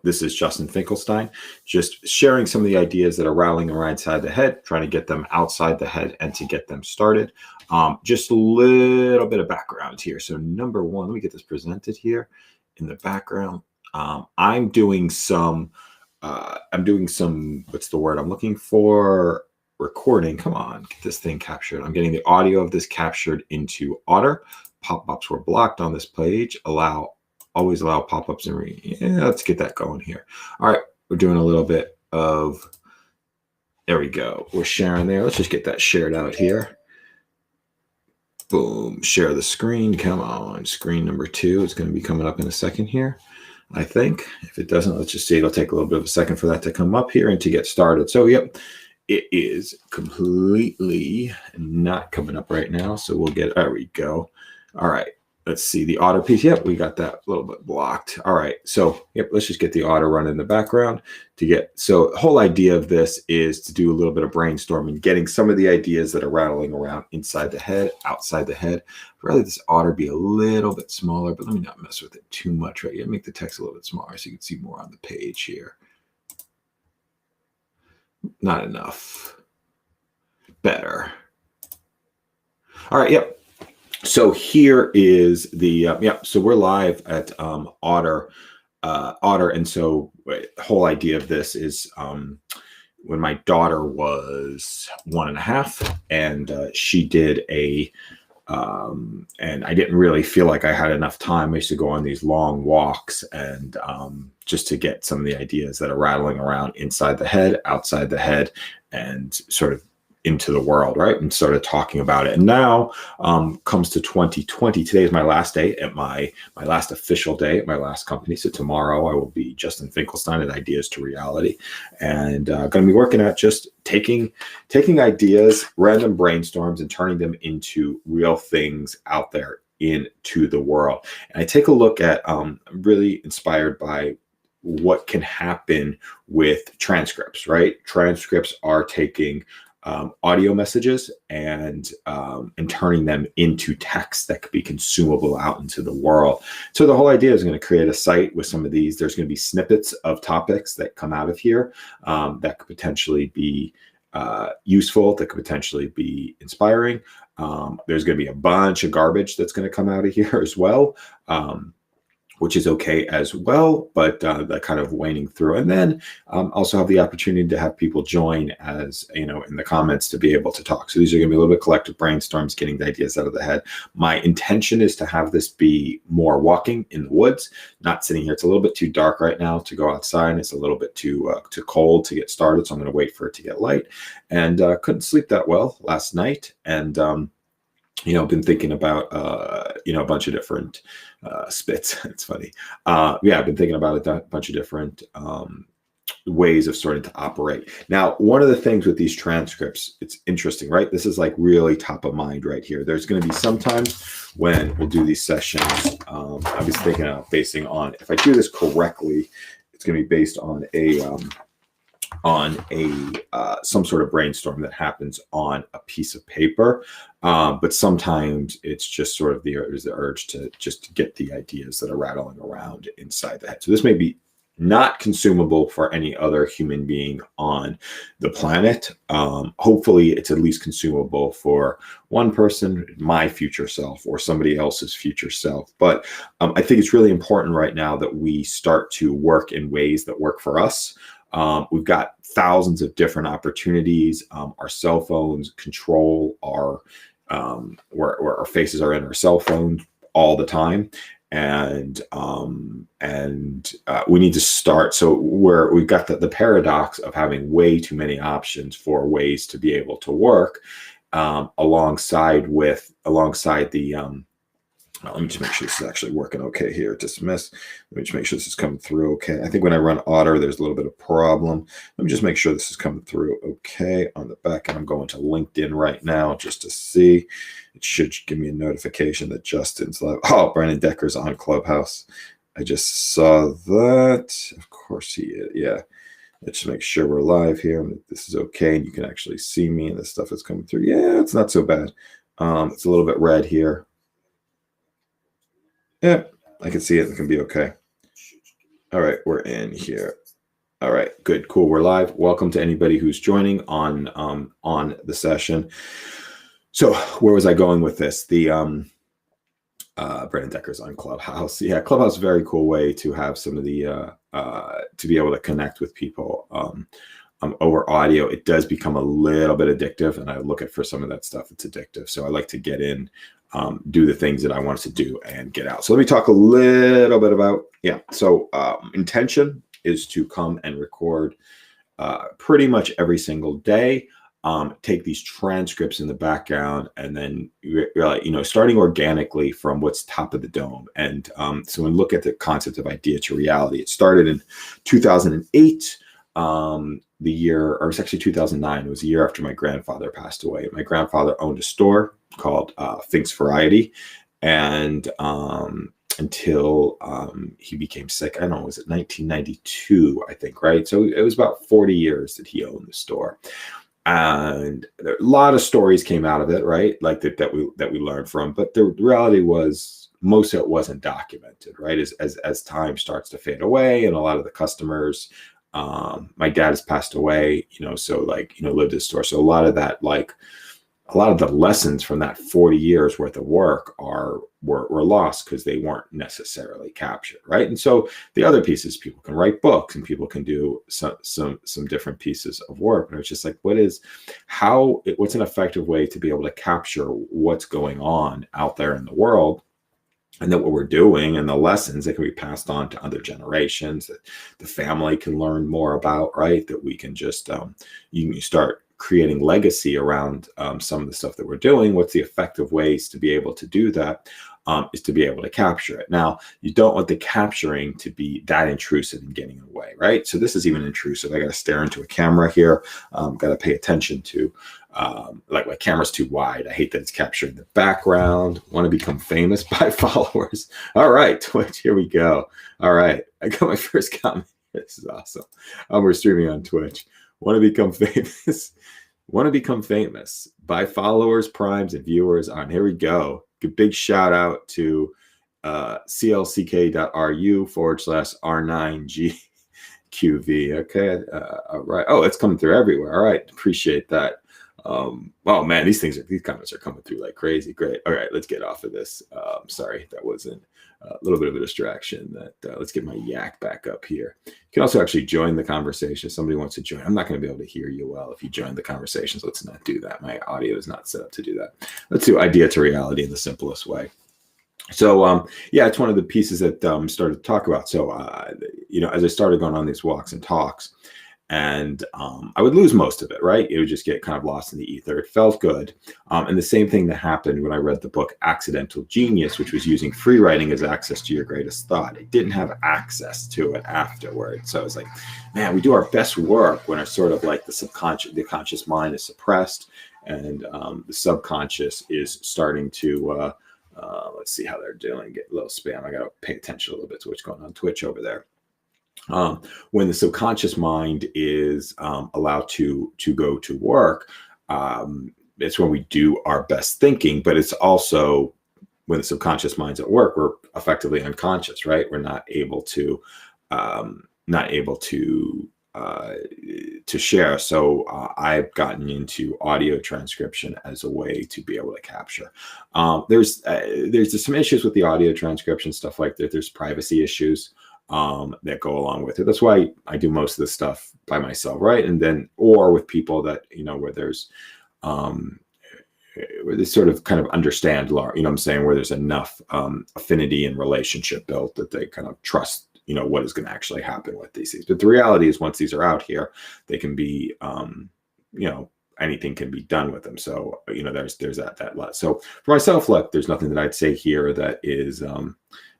This is Justin Finkelstein, just sharing some of the ideas that are rattling around inside the head, trying to get them outside the head and to get them started. Just a little bit of background here. So number one, let me get this presented here in the background. I'm doing some, what's the word I'm looking for? Recording. Come on, get this thing captured. I'm getting the audio of this captured into Otter. Pop-ups were blocked on this page. Always allow pop-ups and yeah, let's get that going here. All right, we're doing a little bit of, there we go. We're sharing there. Let's just get that shared out here. Boom, share the screen. Come on, screen number 2. It's going to be coming up in a second here, I think. If it doesn't, let's just see. It'll take a little bit of a second for that to come up here and to get started. So, yep, it is completely not coming up right now. So we'll get, there we go. All right. Let's see the Otter piece. Yep, we got that a little bit blocked. All right, so yep, let's just get the Otter running in the background to get. So the whole idea of this is to do a little bit of brainstorming, getting some of the ideas that are rattling around inside the head, outside the head. I'd rather this Otter be a little bit smaller, but let me not mess with it too much. Right, yeah, make the text a little bit smaller so you can see more on the page here. Not enough. Better. All right, yep. So here is the, so we're live at Otter, and so the whole idea of this is when my daughter was 1.5 and she did and I didn't really feel like I had enough time. I used to go on these long walks and just to get some of the ideas that are rattling around inside the head, outside the head, and sort of into the world, right? And started talking about it. And now comes to 2020. Today is my last day at my last official day at my last company. So tomorrow I will be Justin Finkelstein at Ideas to Reality, and going to be working at just taking ideas, random brainstorms, and turning them into real things out there into the world. And I take a look at, I'm really inspired by what can happen with transcripts, right? Transcripts are taking audio messages and turning them into text that could be consumable out into the world. So the whole idea is going to create a site with some of these. There's going to be snippets of topics that come out of here that could potentially be useful, that could potentially be inspiring. There's going to be a bunch of garbage that's going to come out of here as well. Which is okay as well, but that kind of waning through. And then also have the opportunity to have people join as, in the comments to be able to talk. So these are gonna be a little bit collective brainstorms, getting the ideas out of the head. My intention is to have this be more walking in the woods, not sitting here. It's a little bit too dark right now to go outside. It's a little bit too cold to get started. So I'm gonna wait for it to get light. And couldn't sleep that well last night. And been thinking about, a bunch of different spits. It's funny. I've been thinking about a bunch of different ways of starting to operate. Now, one of the things with these transcripts, it's interesting, right? This is like really top of mind right here. There's going to be sometimes when we'll do these sessions, I was thinking of basing on, if I do this correctly, it's going to be based on some sort of brainstorm that happens on a piece of paper, but sometimes it's just sort of the urge to just get the ideas that are rattling around inside the head. So this may be not consumable for any other human being on the planet. Hopefully it's at least consumable for one person, my future self, or somebody else's future self. But I think it's really important right now that we start to work in ways that work for us. We've got thousands of different opportunities. Our cell phones control where our faces are in our cell phone all the time. And we need to start. So we've got the paradox of having way too many options for ways to be able to work, alongside the, let me just make sure this is actually working okay here. Dismiss. Let me just make sure this is coming through okay. I think when I run Otter, there's a little bit of problem. Let me just make sure this is coming through okay on the back. And I'm going to LinkedIn right now just to see. It should give me a notification that Justin's live. Oh, Brandon Decker's on Clubhouse. I just saw that. Of course he is. Yeah. Let's just make sure we're live here and that this is okay. And you can actually see me and this stuff is coming through. Yeah, it's not so bad. It's a little bit red here. Yeah, I can see it. It can be okay. All right, we're in here. All right, good, cool. We're live. Welcome to anybody who's joining on the session. So where was I going with this? The Brandon Decker's on Clubhouse. Yeah, Clubhouse is a very cool way to have some of the to be able to connect with people over audio. It does become a little bit addictive, and I look at for some of that stuff it's addictive. So I like to get in, do the things that I want to do, and get out. So let me talk a little bit about So intention is to come and record pretty much every single day. Take these transcripts in the background, and then starting organically from what's top of the dome. And so when we look at the concept of idea to reality, it started in 2008. The year, or it's actually 2009. It was a year after my grandfather passed away. My grandfather owned a store called Fink's Variety, and until he became sick. I don't know, was it 1992? I think, right? So it was about 40 years that he owned the store. And a lot of stories came out of it, right? Like that we learned from. But the reality was most of it wasn't documented, right? As time starts to fade away, and a lot of the customers, my dad has passed away, so lived his store. So a lot of that, a lot of the lessons from that 40 years worth of work were lost because they weren't necessarily captured, right? And so the other pieces, people can write books and people can do some different pieces of work. And it's just like, what's an effective way to be able to capture what's going on out there in the world, and that what we're doing and the lessons that can be passed on to other generations, that the family can learn more about, right? That we can just, you can start creating legacy around some of the stuff that we're doing. What's the effective ways to be able to do that? Is to be able to capture it. Now, you don't want the capturing to be that intrusive and getting in the way, right? So this is even intrusive. I got to stare into a camera here. Got to pay attention to, like my camera's too wide. I hate that it's capturing the background. Want to become famous by followers. All right, Twitch, here we go. All right, I got my first comment. This is awesome. We're streaming on Twitch. Want to become famous. Want to become famous by followers, primes, and viewers on. Here we go. A big shout out to clck.ru/R9GQV. Okay. All right. Oh, it's coming through everywhere. All right. Appreciate that. Oh man, these comments are coming through like crazy. Great. All right, let's get off of this. Sorry, that wasn't a little bit of a distraction. Let's get my yak back up here. You can also actually join the conversation. If somebody wants to join, I'm not going to be able to hear you well if you join the conversations. Let's not do that. My audio is not set up to do that. Let's do idea to reality in the simplest way. So it's one of the pieces that started to talk about. So as I started going on these walks and talks, and I would lose most of it, right? It would just get kind of lost in the ether. It felt good. And the same thing that happened when I read the book Accidental Genius, which was using free writing as access to your greatest thought. It didn't have access to it afterward. So I was like, man, we do our best work when it's sort of like the conscious mind is suppressed, and the subconscious is starting to, let's see how they're doing. Get a little spam. I got to pay attention a little bit to what's going on Twitch over there. When the subconscious mind is allowed to go to work, it's when we do our best thinking. But it's also when the subconscious mind's at work, we're effectively unconscious, right? We're not able to share. So I've gotten into audio transcription as a way to be able to capture. There's some issues with the audio transcription stuff like that. There's privacy issues that go along with it. That's why I do most of this stuff by myself, right? And then, or with people that, where they sort of kind of understand, what I'm saying, where there's enough affinity and relationship built that they kind of trust, what is going to actually happen with these things. But the reality is once these are out here, they can be, anything can be done with them. So, there's that lot. So for myself, look, there's nothing that I'd say here that is,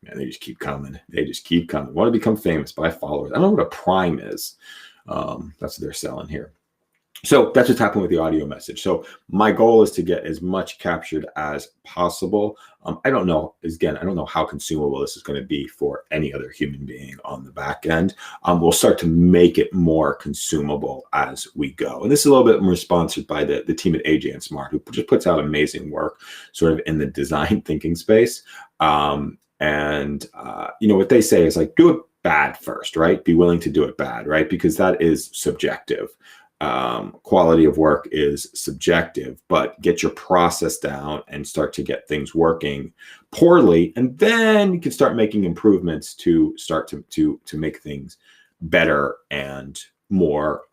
man, they just keep coming. They just keep coming. Want to become famous by followers. I don't know what a prime is. That's what they're selling here. So that's what's happened with the audio message. So my goal is to get as much captured as possible. I don't know how consumable this is going to be for any other human being on the back end. We'll start to make it more consumable as we go. And this is a little bit more sponsored by the team at AJ and Smart, who just puts out amazing work sort of in the design thinking space. What they say is like, do bad first, right? Be willing to do it bad, right? Because that is subjective. Quality of work is subjective, but get your process down and start to get things working poorly, and then you can start making improvements to start to make things better and more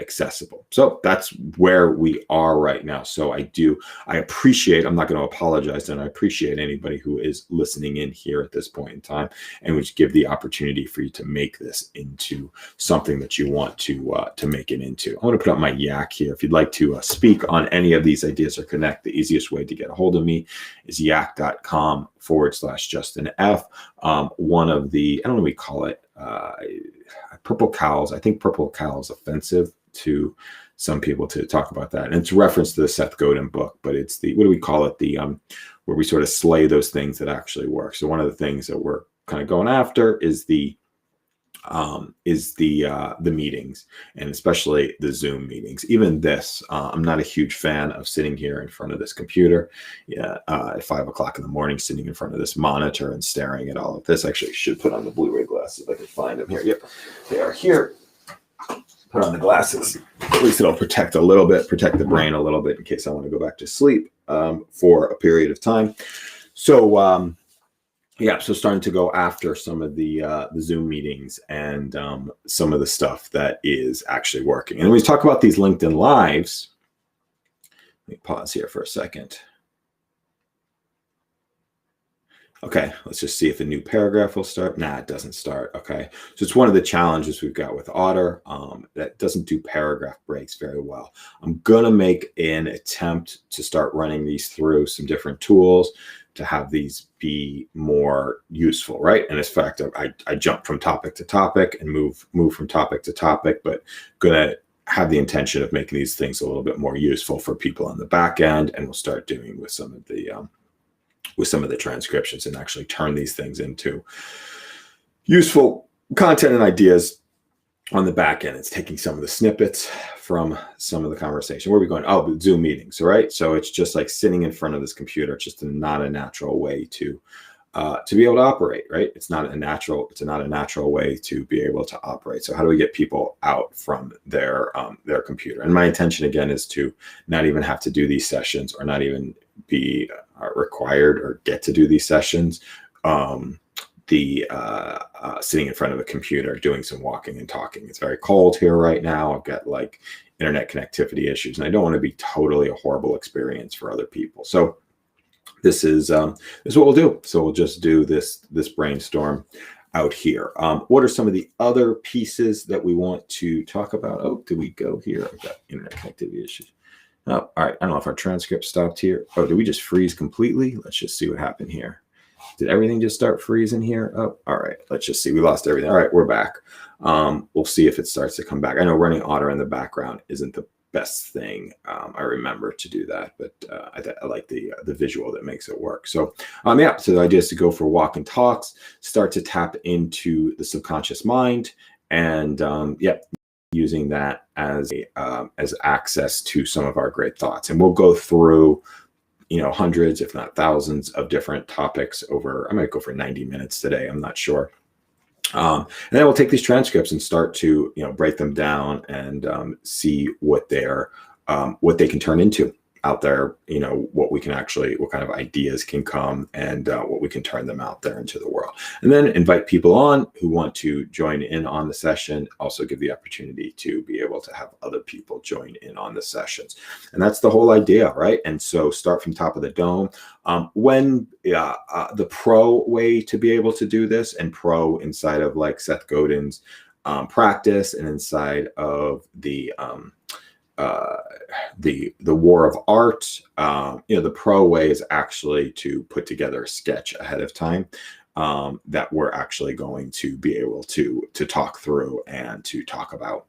accessible. So that's where we are right now. So I appreciate, I'm not going to apologize, and I appreciate anybody who is listening in here at this point in time, and which give the opportunity for you to make this into something that you want to make it into. I'm going to put up my yak here. If you'd like to speak on any of these ideas or connect, the easiest way to get a hold of me is yak.com/Justin F. One of the, I don't know what we call it, purple cows. I think purple cow is offensive to some people to talk about that. And it's reference to the Seth Godin book, but it's the, what do we call it? The, where we sort of slay those things that actually work. So one of the things that we're kind of going after is the meetings, and especially the Zoom meetings. Even this, I'm not a huge fan of sitting here in front of this computer, at 5 o'clock in the morning, sitting in front of this monitor and staring at all of this. Actually, I should put on the Blu-ray glasses if I can find them here. Yep, they are here. Put on the glasses. At least it'll protect the brain a little bit in case I want to go back to sleep for a period of time. So, yeah, so starting to go after some of the Zoom meetings and some of the stuff that is actually working. And when we talk about these LinkedIn Lives, let me pause here for a second. Okay, let's just see if a new paragraph will start. Nah, it doesn't start. Okay, so it's one of the challenges we've got with Otter that doesn't do paragraph breaks very well. I'm gonna make an attempt to start running these through some different tools to have these be more useful, right? And in fact, I jump from topic to topic and move from topic to topic, but gonna have the intention of making these things a little bit more useful for people on the back end, and we'll start doing with some of the transcriptions and actually turn these things into useful content and ideas on the back end. It's taking some of the snippets from some of the conversation. Where are we going? Oh, Zoom meetings, right? So it's just like sitting in front of this computer. It's just not a natural way to be able to operate, right? It's not a natural way to be able to operate. So how do we get people out from their computer? And my intention again is to not even have to do these sessions, or not even be required or get to do these sessions. Sitting in front of a computer doing some walking and talking. It's very cold here right now. I've got like internet connectivity issues, and I don't want to be totally a horrible experience for other people. So this is what we'll do. So we'll just do this brainstorm out here. What are some of the other pieces that we want to talk about? Oh, do we go here? I've got internet connectivity issues. Oh, all right. I don't know if our transcript stopped here. Oh, did we just freeze completely? Let's just see what happened here. Did everything just start freezing here? Oh, all right. Let's just see. We lost everything. All right, we're back. We'll see if it starts to come back. I know running Otter in the background isn't the best thing. I remember to do that, but I like the visual that makes it work. So yeah, so the idea is to go for walk and talks, start to tap into the subconscious mind, and yeah, using that as access to some of our great thoughts. And we'll go through, you know, hundreds, if not thousands of different topics over, I might go for 90 minutes today. I'm not sure. And then we'll take these transcripts and start to, you know, break them down and see what they can turn into out there, you know, what kind of ideas can come, and what we can turn them out there into the world. And then invite people on who want to join in on the session, also give the opportunity to be able to have other people join in on the sessions. And that's the whole idea, right? And so start from top of the dome. The pro way to be able to do this, and pro inside of like Seth Godin's practice, and inside of the war of art, you know, the pro way is actually to put together a sketch ahead of time that we're actually going to be able to talk through and to talk about,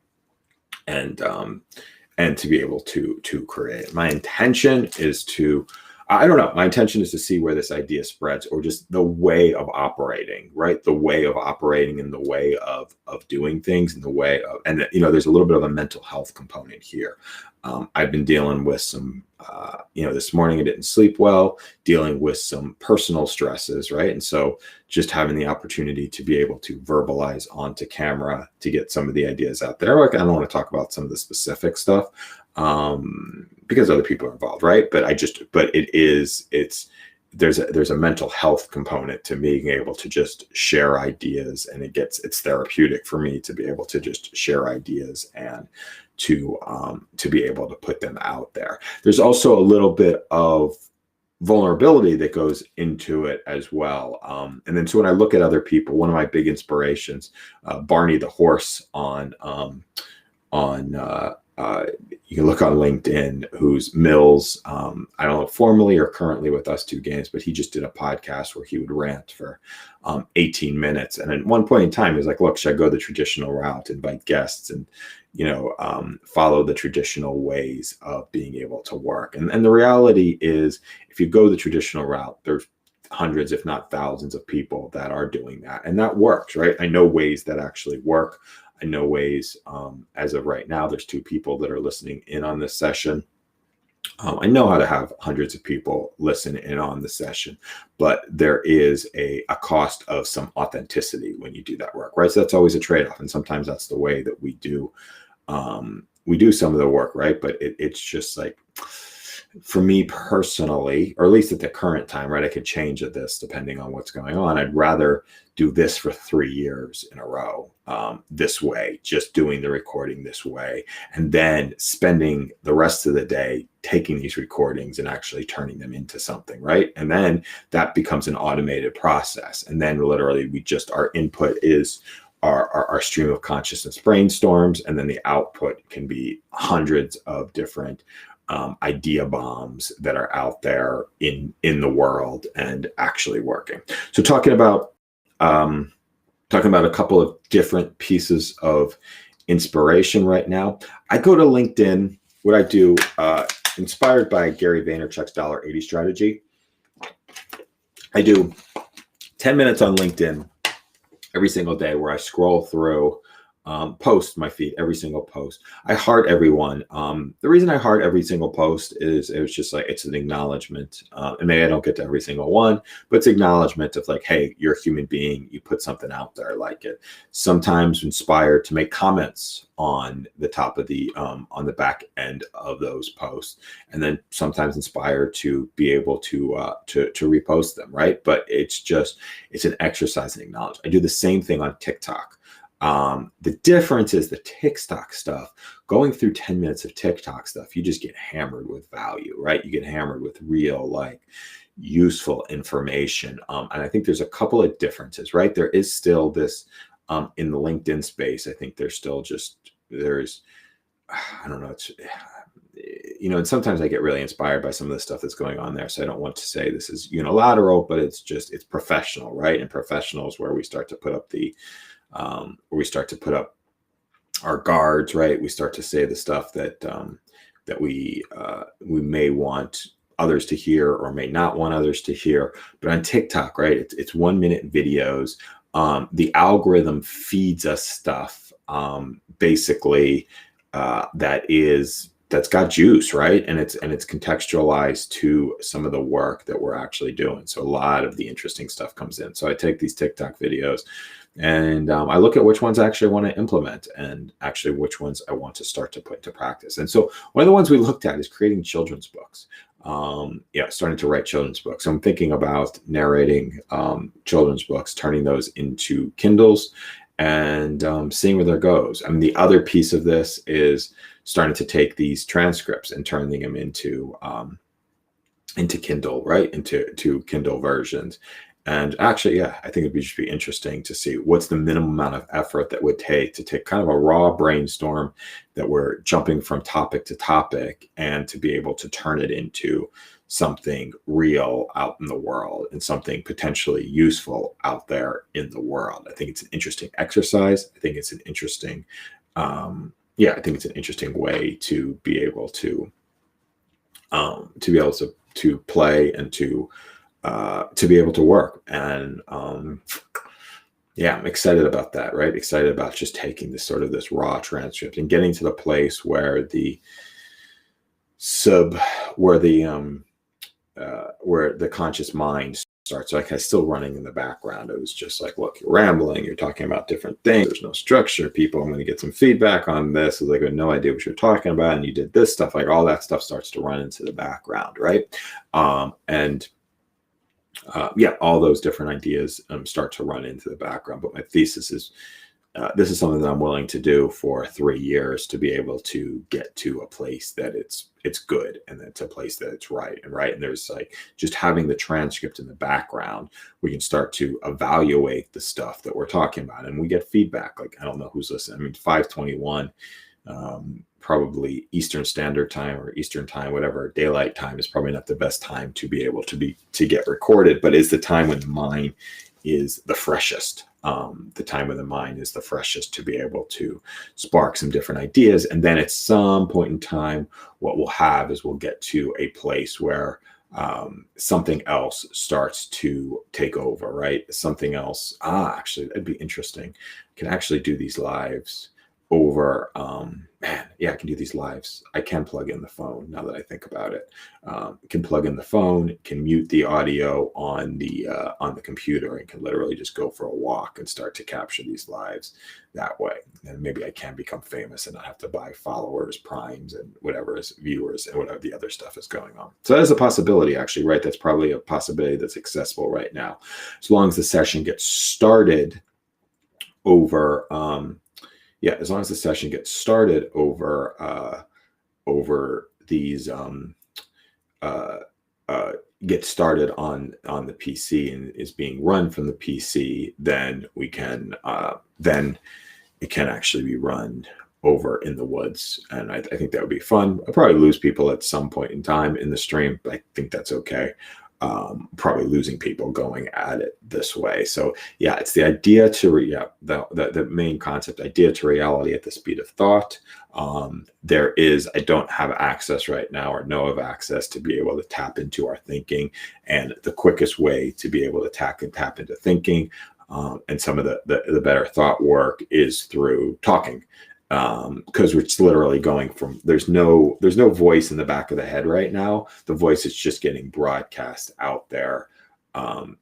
and to be able to create. My intention is to, I don't know, my intention is to see where this idea spreads, or just the way of operating, right? The way of operating, and the way of doing things, and the way of, and you know, there's a little bit of a mental health component here. I've been dealing with some, this morning I didn't sleep well, dealing with some personal stresses, right? And so just having the opportunity to be able to verbalize onto camera to get some of the ideas out there. Like, I don't want to talk about some of the specific stuff because other people are involved, right? But there's a mental health component to being able to just share ideas, and it's therapeutic for me to be able to just share ideas and to be able to put them out there. There's also a little bit of vulnerability that goes into it as well. And then so when I look at other people, one of my big inspirations, Barney the horse you can look on LinkedIn, who's Mills. I don't know, formerly or currently with Us Two Games, but he just did a podcast where he would rant for 18 minutes. And at one point in time, he was like, look, should I go the traditional route, invite guests and, follow the traditional ways of being able to work? And the reality is, if you go the traditional route, there's hundreds, if not thousands of people that are doing that. And that works, right? I know ways that actually work. I know ways, as of right now, there's 2 people that are listening in on this session. I know how to have hundreds of people listen in on the session, but there is a cost of some authenticity when you do that work, right? So that's always a trade-off. And sometimes that's the way that we do some of the work, right? But it's just like, for me personally, or at least at the current time, right, I could change at this depending on what's going on. I'd rather do this for 3 years in a row, this way, just doing the recording this way, and then spending the rest of the day taking these recordings and actually turning them into something, right? And then that becomes an automated process. And then literally our input is our stream of consciousness brainstorms, and then the output can be hundreds of different idea bombs that are out there in the world and actually working. So talking about a couple of different pieces of inspiration right now. I go to LinkedIn. What I do, inspired by Gary Vaynerchuk's $80 strategy, I do 10 minutes on LinkedIn every single day where I scroll through, post my feed, every single post. I heart everyone. The reason I heart every single post is it was just like, it's an acknowledgement. And maybe I don't get to every single one, but it's acknowledgement of like, hey, you're a human being. You put something out there, I like it. Sometimes inspired to make comments on the top of on the back end of those posts. And then sometimes inspired to be able to repost them, right? But it's an exercise in acknowledgement. I do the same thing on TikTok. The difference is the TikTok stuff, going through 10 minutes of TikTok stuff, you just get hammered with value, right? You get hammered with real, like, useful information. And I think there's a couple of differences, right? There is still this, in the LinkedIn space, I think there's still I don't know, it's, and sometimes I get really inspired by some of the stuff that's going on there. So I don't want to say this is unilateral, but it's professional, right? And professional is where we start to put up our guards, right? We start to say the stuff that we may want others to hear or may not want others to hear. But on TikTok, right, it's 1-minute videos. The algorithm feeds us stuff, basically, that's got juice, right? And it's contextualized to some of the work that we're actually doing. So a lot of the interesting stuff comes in. So I take these TikTok videos and I look at which ones I actually want to implement and actually which ones I want to start to put into practice. And so one of the ones we looked at is creating children's books. Starting to write children's books. So I'm thinking about narrating children's books, turning those into Kindles and seeing where that goes. I mean, the other piece of this is starting to take these transcripts and turning them into Kindle, right? Into Kindle versions. And actually, yeah, I think it'd just be interesting to see what's the minimum amount of effort that would take to take kind of a raw brainstorm that we're jumping from topic to topic and to be able to turn it into something real out in the world and something potentially useful out there in the world. I think it's an interesting exercise. I think it's an interesting, way to be able to play and to be able to work. And I'm excited about that, right? Excited about just taking this raw transcript and getting to the place where sub where the conscious mind starts. Like I still running in the background. It was just like, look, you're rambling. You're talking about different things. There's no structure. People, I'm going to get some feedback on this. It's like, I have no idea what you're talking about. And you did this stuff. Like all that stuff starts to run into the background, right? Yeah, all those different ideas start to run into the background. But my thesis is this is something that I'm willing to do for 3 years to be able to get to a place that it's good, and it's a place that it's right. And there's like just having the transcript in the background, we can start to evaluate the stuff that we're talking about, and we get feedback. Like, I don't know who's listening. I mean, 5:21, probably Eastern Standard Time or Eastern Time, whatever, daylight time is probably not the best time to be able to get recorded, but is the time when the mind is the freshest. The time when the mind is the freshest to be able to spark some different ideas. And then at some point in time, what we'll have is we'll get to a place where something else starts to take over, right? Something else. Actually, that'd be interesting. I can actually do these lives over, yeah, I can do these lives. I can plug in the phone now that I think about it. Can plug in the phone, can mute the audio on the computer, and can literally just go for a walk and start to capture these lives that way. And maybe I can become famous and not have to buy followers, primes, and whatever is viewers and whatever the other stuff is going on. So that is a possibility, actually, right? That's probably a possibility that's accessible right now, as long as the session gets started over. Yeah, as long as the session gets started over these get started on the PC and is being run from the PC, then we can then it can actually be run over in the woods, and I think that would be fun. I'll probably lose people at some point in time in the stream, but I think that's okay. Probably losing people going at it this way. So yeah, it's the idea to the main concept, idea to reality at the speed of thought. I don't have access right now, or know of access to be able to tap into our thinking, and the quickest way to be able to tap into thinking and some of the better thought work is through talking. Because we're literally going from there's no voice in the back of the head right now. The voice is just getting broadcast out there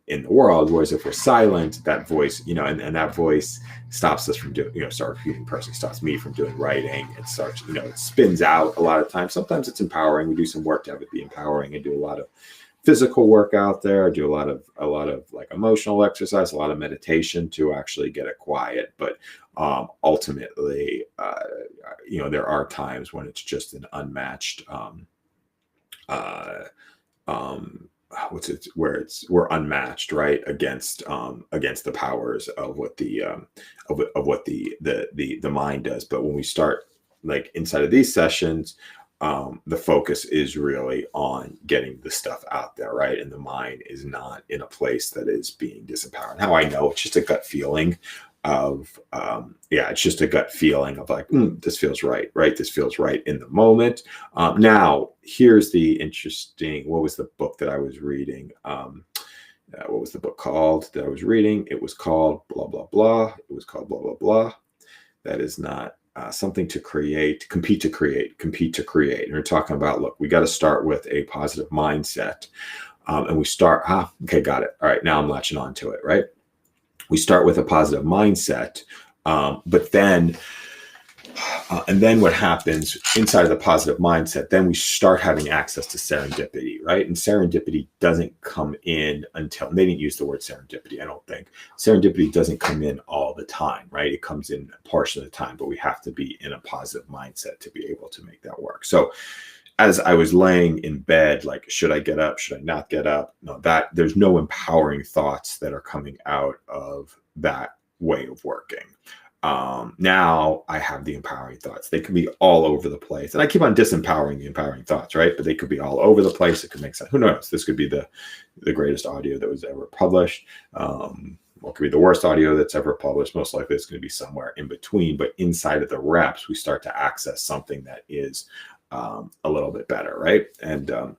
in the world. Whereas if we're silent, that voice, and that voice stops us from doing, start repeating, personally stops me from doing writing. It starts, it spins out a lot of times. Sometimes it's empowering. We do some work to have it be empowering, and do a lot of physical work out there, do a lot of like emotional exercise, a lot of meditation to actually get it quiet. But ultimately, there are times when it's just an unmatched, we're unmatched, right, against the powers of what the mind does. But when we start like inside of these sessions, the focus is really on getting the stuff out there, right? And the mind is not in a place that is being disempowered. How I know, it's just a gut feeling of, it's just a gut feeling of like, this feels right? This feels right in the moment. Now, here's the interesting, what was the book that I was reading? What was the book called that I was reading? It was called blah, blah, blah. It was called blah, blah, blah. That is not something to create, compete to create. And we're talking about, look, we got to start with a positive mindset. And we start, okay, got it. All right, now I'm latching on to it, right? We start with a positive mindset, but then, and then what happens inside of the positive mindset, then we start having access to serendipity, right? And serendipity doesn't come in until, and they didn't use the word serendipity, I don't think. Serendipity doesn't come in all the time, right? It comes in a portion of the time, but we have to be in a positive mindset to be able to make that work. So as I was laying in bed, like, should I get up? Should I not get up? No, there's no empowering thoughts that are coming out of that way of working. Now I have the empowering thoughts. They could be all over the place. And I keep on disempowering the empowering thoughts, right? But they could be all over the place. It could make sense. Who knows? This could be the greatest audio that was ever published. What could be the worst audio that's ever published? Most likely it's going to be somewhere in between. But inside of the reps, we start to access something that is a little bit better, right? And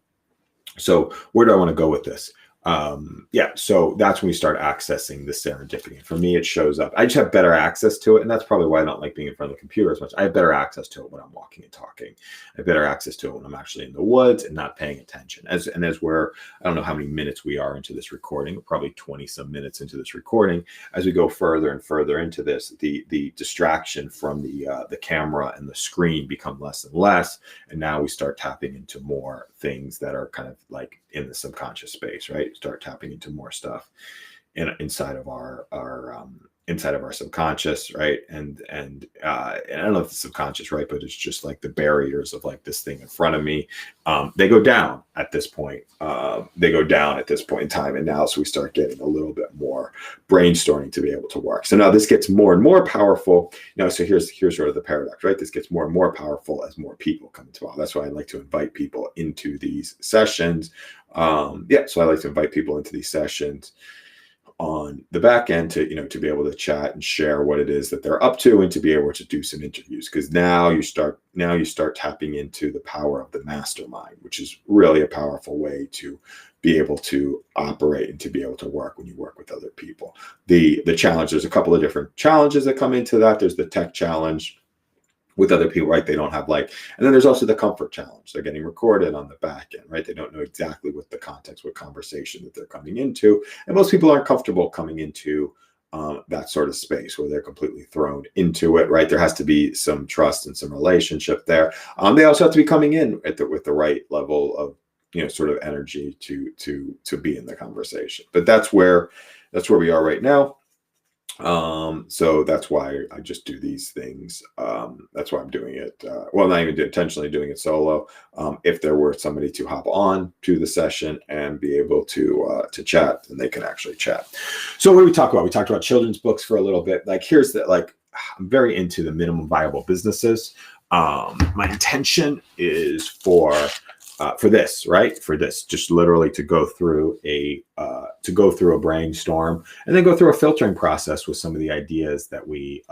so where do I want to go with this? Yeah, so that's when we start accessing the serendipity. For me, it shows up. I just have better access to it, and that's probably why I don't like being in front of the computer as much. I have better access to it when I'm walking and talking. I have better access to it when I'm actually in the woods and not paying attention. As we're, I don't know how many minutes we are into this recording, probably 20 some minutes into this recording. As we go further and further into this, the distraction from the camera and the screen become less and less, and now we start tapping into more things that are kind of like in the subconscious space, right? Start tapping into more stuff inside of our inside of our subconscious, right? And I don't know if it's subconscious, right? But it's just like the barriers of like this thing in front of me. They go down at this point. They go down at this point in time. And now, so we start getting a little bit more brainstorming to be able to work. So now this gets more and more powerful. Now, so here's sort of the paradox, right? This gets more and more powerful as more people come involved. That's why I like to invite people into these sessions. So I like to invite people into these sessions on the back end to be able to chat and share what it is that they're up to, and to be able to do some interviews, because now you start tapping into the power of the mastermind, which is really a powerful way to be able to operate and to be able to work when you work with other people. The challenge, there's a couple of different challenges that come into that. There's the tech challenge with other people, right? They don't have and then there's also the comfort challenge. They're getting recorded on the back end, right? They don't know exactly what the context, what conversation that they're coming into. And most people aren't comfortable coming into that sort of space where they're completely thrown into it, right? There has to be some trust and some relationship there. They also have to be coming in with the right level of, sort of energy to be in the conversation. But that's where we are right now. So that's why I just do these things. That's why I'm doing it. Not even intentionally doing it solo. If there were somebody to hop on to the session and be able to chat, then they can actually chat. So what do we talk about? We talked about children's books for a little bit. Here's I'm very into the minimum viable businesses. My intention is for this, right? For this, just literally to go through a brainstorm, and then go through a filtering process with some of the ideas that we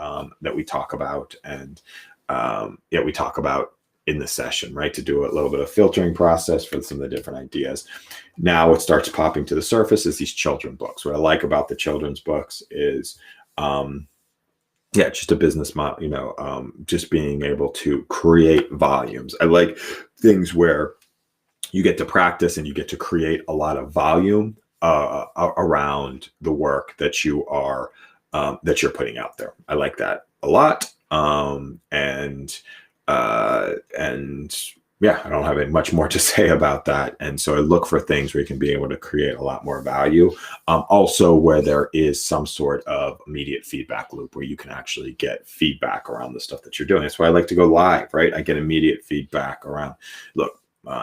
talk about, and we talk about in the session, right? To do a little bit of filtering process for some of the different ideas. Now, what starts popping to the surface is these children's books. What I like about the children's books is, just a business model, just being able to create volumes. I like things where you get to practice and you get to create a lot of volume around the work that you're putting out there. I like that a lot. I don't have much more to say about that. And so I look for things where you can be able to create a lot more value. Also where there is some sort of immediate feedback loop where you can actually get feedback around the stuff that you're doing. That's why I like to go live, right? I get immediate feedback around, look,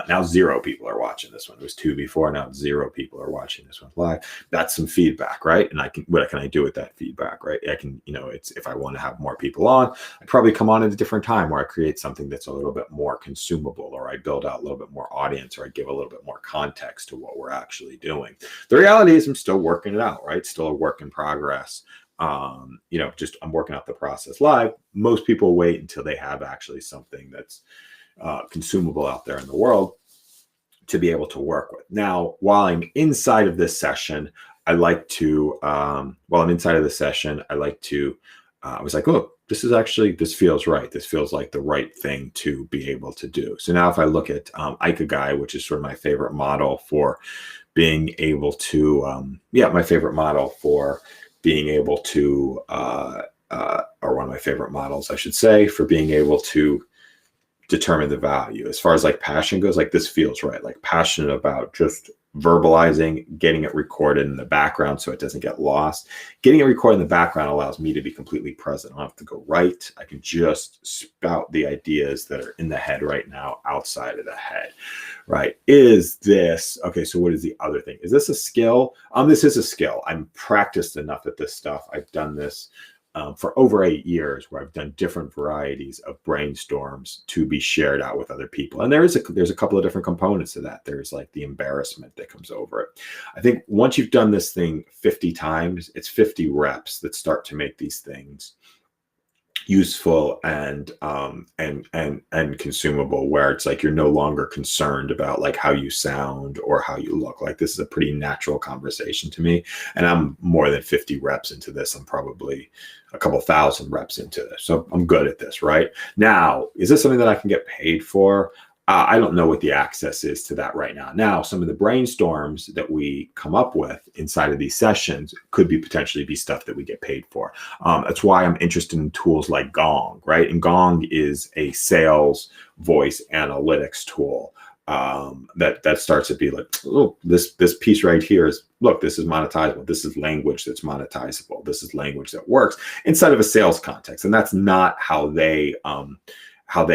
now 0 people are watching this one. It was 2 before. Now 0 people are watching this one live. That's some feedback, right? And what can I do with that feedback, right? I can, it's, if I want to have more people on, I probably come on at a different time where I create something that's a little bit more consumable, or I build out a little bit more audience, or I give a little bit more context to what we're actually doing. The reality is I'm still working it out, right? Still a work in progress. I'm working out the process live. Most people wait until they have actually something that's consumable out there in the world to be able to work with. Now, while I'm inside of this session, I was like, oh, this feels right. This feels like the right thing to be able to do. So now if I look at Ikigai, which is sort of my favorite model for being able to, or one of my favorite models, I should say, for being able to determine the value. As far as passion goes, this feels right. Passionate about just verbalizing, getting it recorded in the background so it doesn't get lost. Getting it recorded in the background allows me to be completely present. I don't have to go write. I can just spout the ideas that are in the head right now outside of the head, right? Is this, okay, so what is the other thing? Is this a skill? This is a skill. I'm practiced enough at this stuff. I've done this for over 8 years, where I've done different varieties of brainstorms to be shared out with other people. And there's a couple of different components to that. There's the embarrassment that comes over it. I think once you've done this thing 50 times, it's 50 reps that start to make these things useful and consumable, where it's like you're no longer concerned about like how you sound or how you look. Like this is a pretty natural conversation to me, and I'm more than 50 reps into this. I'm probably a couple thousand reps into this, so I'm good at this. Right now, is this something that I can get paid for? I don't know what the access is to that right now. Now, some of the brainstorms that we come up with inside of these sessions could be potentially be stuff that we get paid for. That's why I'm interested in tools like Gong, right? And Gong is a sales voice analytics tool that starts to be like, oh, this piece right here is, look, this is monetizable. This is language that's monetizable. This is language that works inside of a sales context, and that's not how they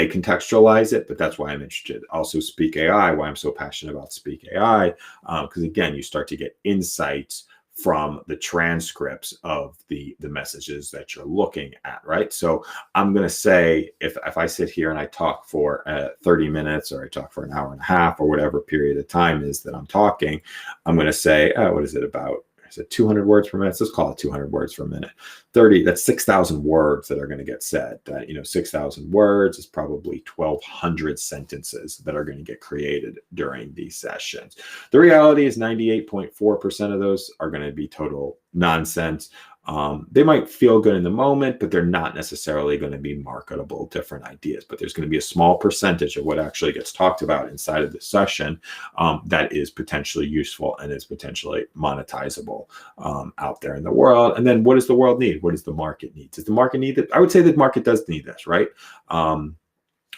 contextualize it, but that's why I'm interested. Also, Speak AI, why I'm so passionate about Speak AI, because again, you start to get insights from the transcripts of the messages that you're looking at, right? So I'm going to say, if I sit here and I talk for 30 minutes, or I talk for an hour and a half, or whatever period of time is that I'm talking, I'm going to say, what is it about? Is it 200 words per minute? Let's call it 200 words per minute. 30, that's 6,000 words that are going to get said. 6,000 words is probably 1,200 sentences that are going to get created during these sessions. The reality is 98.4% of those are going to be total nonsense. They might feel good in the moment, but they're not necessarily going to be marketable, different ideas. But there's going to be a small percentage of what actually gets talked about inside of the session that is potentially useful and is potentially monetizable out there in the world. And then what does the world need? What does the market need? Does the market need it? I would say the market does need this, right? I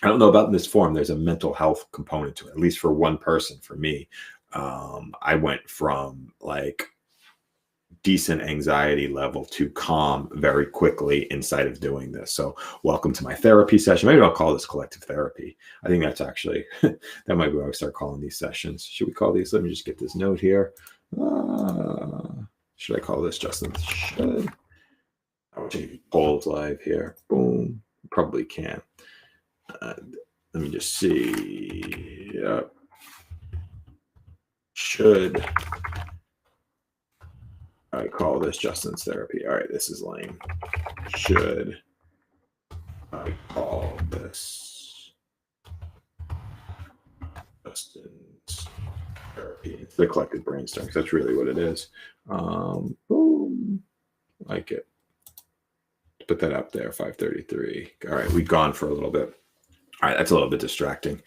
don't know about in this form. There's a mental health component to it, at least for one person. For me, I went from like decent anxiety level to calm very quickly inside of doing this. So welcome to my therapy session. Maybe I'll call this collective therapy. I think that's actually, that might be what I start calling these sessions. Should we call these? Let me just get this note here. Should I call this Justin? Should. I want to polls live here. Boom. Probably can. Let me just see. Yep. Should I call this Justin's therapy? All right, this is lame. Should I call this Justin's therapy? It's the collective brainstorm, because that's really what it is. Boom. Like it. Put that up there, 5:33. All right, we've gone for a little bit. All right, that's a little bit distracting.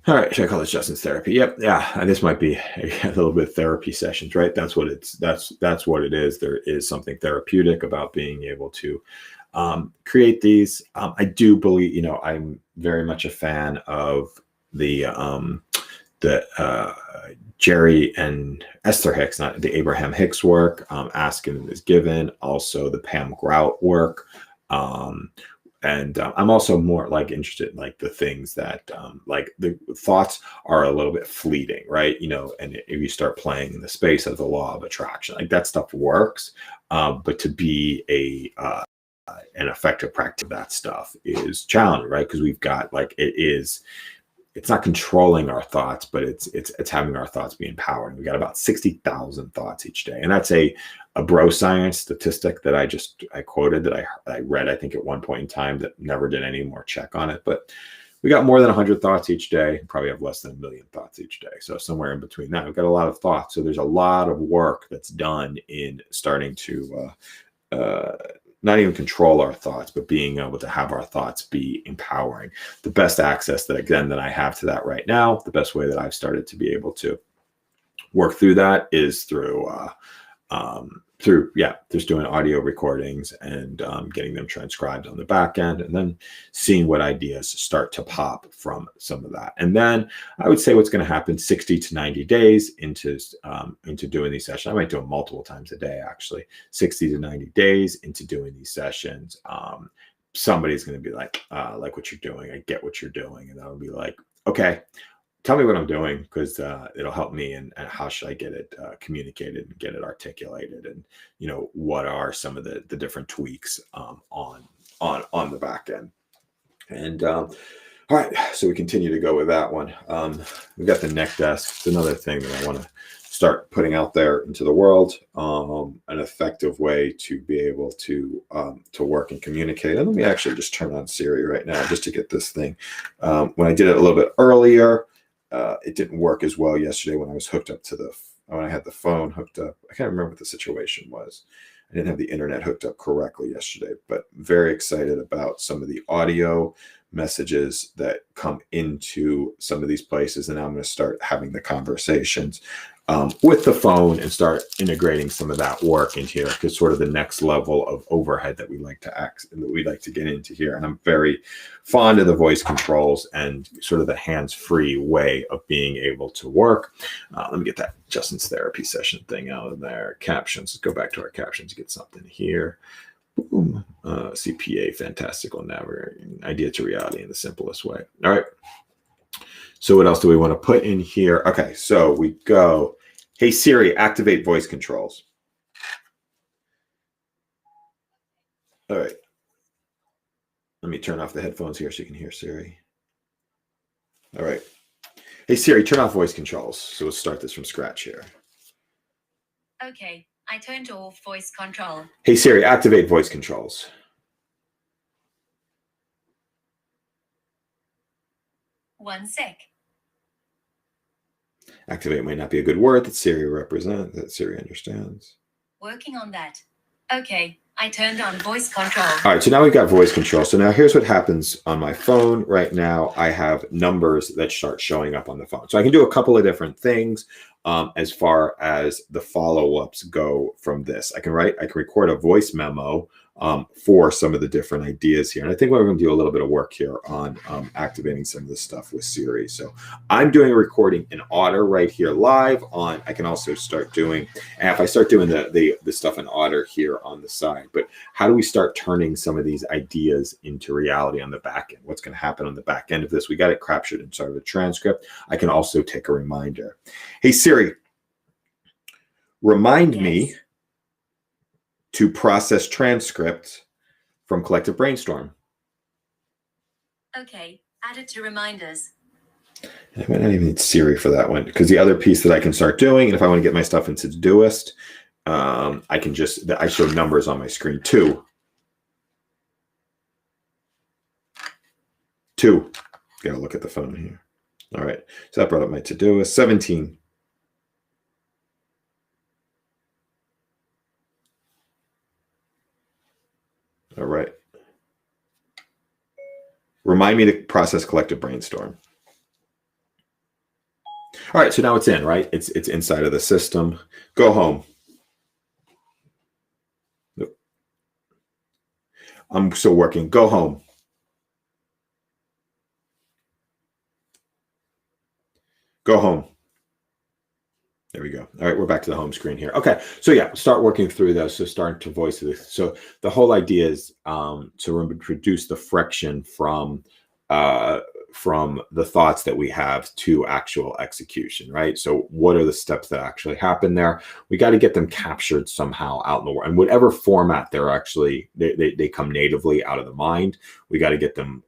All right, should I call this Justin's therapy? Yep, yeah, and this might be a little bit of therapy sessions, right? That's what that's what it is. There is something therapeutic about being able to create these. I do believe, I'm very much a fan of the Jerry and Esther Hicks, not the Abraham Hicks work, Ask and It Is Given, also the Pam Grout work. And I'm also more like interested in like the things that like the thoughts are a little bit fleeting, right? And if you start playing in the space of the law of attraction, like that stuff works. But to be an effective practice of that stuff is challenging, right? Because we've got like, it's not controlling our thoughts, but it's having our thoughts be empowered. We got about 60,000 thoughts each day. And that's a bro science statistic that I quoted, that I read, I think at one point in time, that never did any more check on it. But we got more than 100 thoughts each day, probably have less than 1 million thoughts each day. So somewhere in between that, we've got a lot of thoughts. So there's a lot of work that's done in starting to not even control our thoughts, but being able to have our thoughts be empowering. The best access that I have to that right now, the best way that I've started to be able to work through that is through just doing audio recordings and getting them transcribed on the back end, and then seeing what ideas start to pop from some of that. And then I would say what's going to happen 60 to 90 days into doing these sessions. I might do them multiple times a day, actually. 60 to 90 days into doing these sessions, somebody's going to be like what you're doing. I get what you're doing. And I'll be like, okay, tell me what I'm doing, because it'll help me, and how should I get it communicated and get it articulated, and what are some of the different tweaks on the back end. And all right, so we continue to go with that one. We've got the neck desk. It's another thing that I want to start putting out there into the world, an effective way to be able to work and communicate. And let me actually just turn on Siri right now just to get this thing. When I did it a little bit earlier, it didn't work as well yesterday when I was hooked up to when I had the phone hooked up. I can't remember what the situation was. I didn't have the internet hooked up correctly yesterday, but very excited about some of the audio messages that come into some of these places. And now I'm going to start having the conversations with the phone and start integrating some of that work into here, because sort of the next level of overhead that we like to get into here. And I'm very fond of the voice controls and sort of the hands-free way of being able to work. Let me get that Justin's therapy session thing out of there. Captions. Let's go back to our captions, get something here. Boom. CPA, fantastical navigating idea to reality in the simplest way. All right. So what else do we want to put in here? Okay, so we go, hey Siri, activate voice controls. All right. Let me turn off the headphones here so you can hear Siri. All right. Hey Siri, turn off voice controls. So we'll start this from scratch here. Okay, I turned off voice control. Hey Siri, activate voice controls. One sec. Activate might not be a good word that Siri understands. Working on that. Okay, I turned on voice control. All right, so now we've got voice control. So now here's what happens on my phone right now. I have numbers that start showing up on the phone. So I can do a couple of different things as far as the follow-ups go from this. I can record a voice memo for some of the different ideas here. And I think we're going to do a little bit of work here on activating some of this stuff with Siri. So I'm doing a recording in Otter right here live on. I can also start doing, and if I start doing the stuff in Otter here on the side, but how do we start turning some of these ideas into reality on the back end? What's going to happen on the back end of this? We got it captured inside of the transcript. I can also take a reminder. Hey Siri, remind me to process transcript from Collective Brainstorm. Okay, add it to reminders. I might not even need Siri for that one, because the other piece that I can start doing, and if I want to get my stuff into Todoist, I can just, I show numbers on my screen. Two. Gotta look at the phone here. All right, so that brought up my Todoist. 17. All right. Remind me to process Collective Brainstorm. All right, so now it's in, right? It's inside of the system. Go home. Nope. I'm still working. Go home. Go home. There we go. All right, we're back to the home screen here. Okay, so yeah, start working through those. So start to voice this. So the whole idea is to reduce the friction from the thoughts that we have to actual execution, right? So what are the steps that actually happen there? We got to get them captured somehow out in the world, and whatever format they're actually they come natively out of the mind. We got to get them.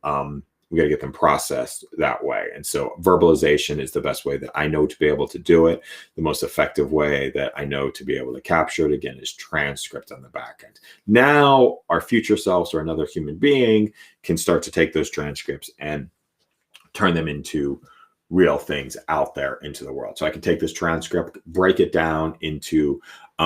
We got to get them processed that way. And so verbalization is the best way that I know to be able to do it. The most effective way that I know to be able to capture it, again, is transcript on the back end. Now, our future selves or another human being can start to take those transcripts and turn them into real things out there into the world. So I can take this transcript, break it down into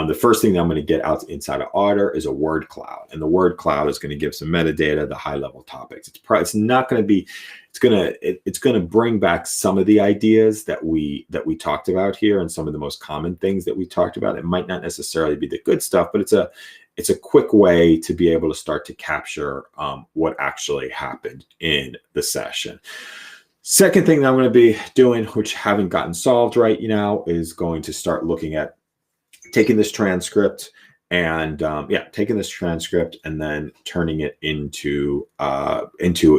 the first thing that I'm going to get out inside of Otter is a word cloud, and the word cloud is going to give some metadata, the high level topics. It's not going to be, it's going to bring back some of the ideas that we talked about here and some of the most common things that we talked about. It might not necessarily be the good stuff, but it's a quick way to be able to start to capture what actually happened in the session. Second thing that I'm going to be doing, which haven't gotten solved right now, is going to start looking at taking this transcript and taking this transcript and then turning it into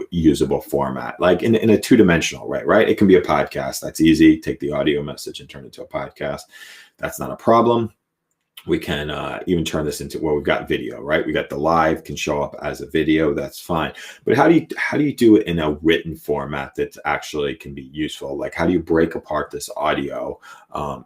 usable format, like in a two-dimensional way, right? It can be a podcast. That's easy. Take the audio message and turn it to a podcast. That's not a problem. we can even turn this into, well, we've got video, right? We got the live can show up as a video. That's fine. But how do you do it in a written format that actually can be useful? Like, how do you break apart this audio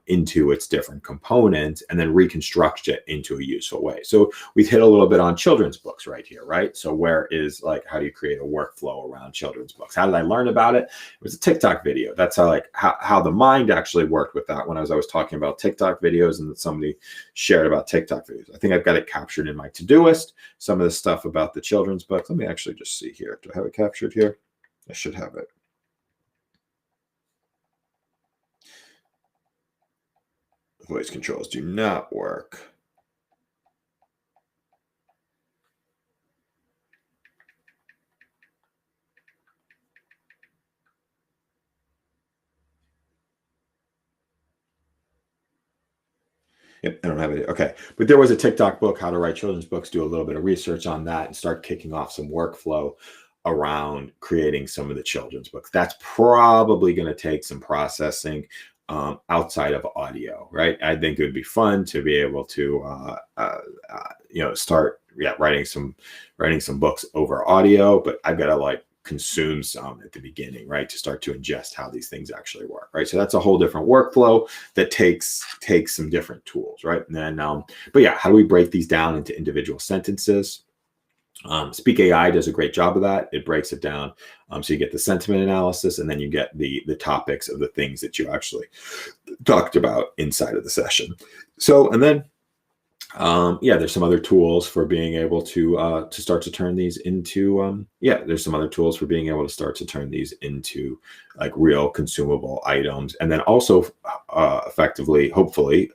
into its different components and then reconstruct it into a useful way? So we've hit a little bit on children's books right here, right? So where is, like, how do you create a workflow around children's books? How did I learn about it? It was a TikTok video. That's how the mind actually worked with that when I was talking about TikTok videos, and that somebody shared about TikTok videos. I think I've got it captured in my Todoist, some of the stuff about the children's books. Let me actually just see here. Do I have it captured here? I should have it. Voice controls do not work. Yep, I don't have it. Okay. But there was a TikTok book, How to Write Children's Books. Do a little bit of research on that and start kicking off some workflow around creating some of the children's books. That's probably going to take some processing outside of audio, right? I think it would be fun to be able to, start writing some books over audio, but I've got to like consume some at the beginning, right, to start to ingest how these things actually work, right? So that's a whole different workflow that takes some different tools, right? And then, but yeah, how do we break these down into individual sentences? Speak AI does a great job of that. It breaks it down. So you get the sentiment analysis, and then you get the topics of the things that you actually talked about inside of the session. So, and then, there's some other tools for being able to start to turn these into, there's some other tools for being able to start to turn these into like real consumable items. And then also effectively, hopefully,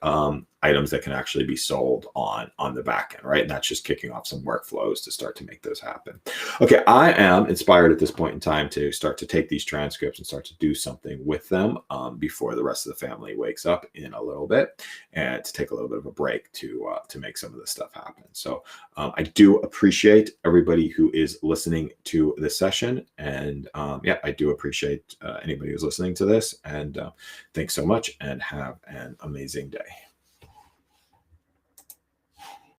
items that can actually be sold on the back end, right? And that's just kicking off some workflows to start to make those happen. Okay, I am inspired at this point in time to start to take these transcripts and start to do something with them before the rest of the family wakes up in a little bit, and to take a little bit of a break to make some of this stuff happen. So I do appreciate everybody who is listening to this session, and I do appreciate anybody who's listening to this. And thanks so much, and have an amazing day.